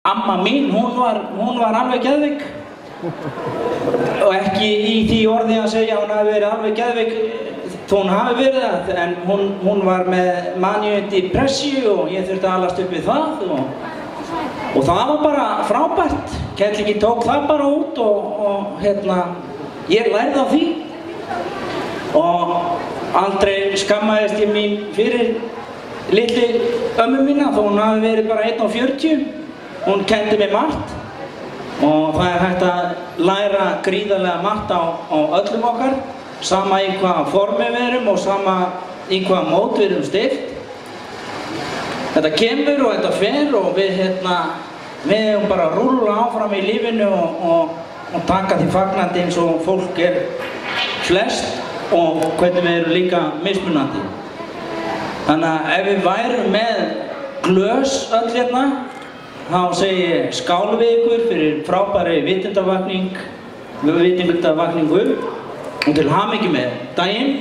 amma mín, hún var alveg geðveik. Og ekki í því orði að segja hún hafi verið alveg geðveik, þó hún hafi verið það, en hún var með maníu depressíu og ég þurfti að alast upp við það og það var bara frábært. Kettlingin tók það bara út og ég lærði á því og aldrei skammaðist ég mín fyrir litli ömmu mína þó hún hafi verið bara 1,40. Hún kenndi mér margt og það hægt að læra gríðarlega margt á öllum okkar, sama í hvaða formi við erum og sama í hvaða mót við erum stillt. Þetta kemur og þetta fer og við eigum bara að rúlla áfram í lífinu og taka því fagnandi eins og fólk flest og hvernig við erum líka mismunandi. Þannig að ef við værum með glös öll þá segi ég skál við ykkur fyrir frábæri vitundavakningu og til hamingju með daginn.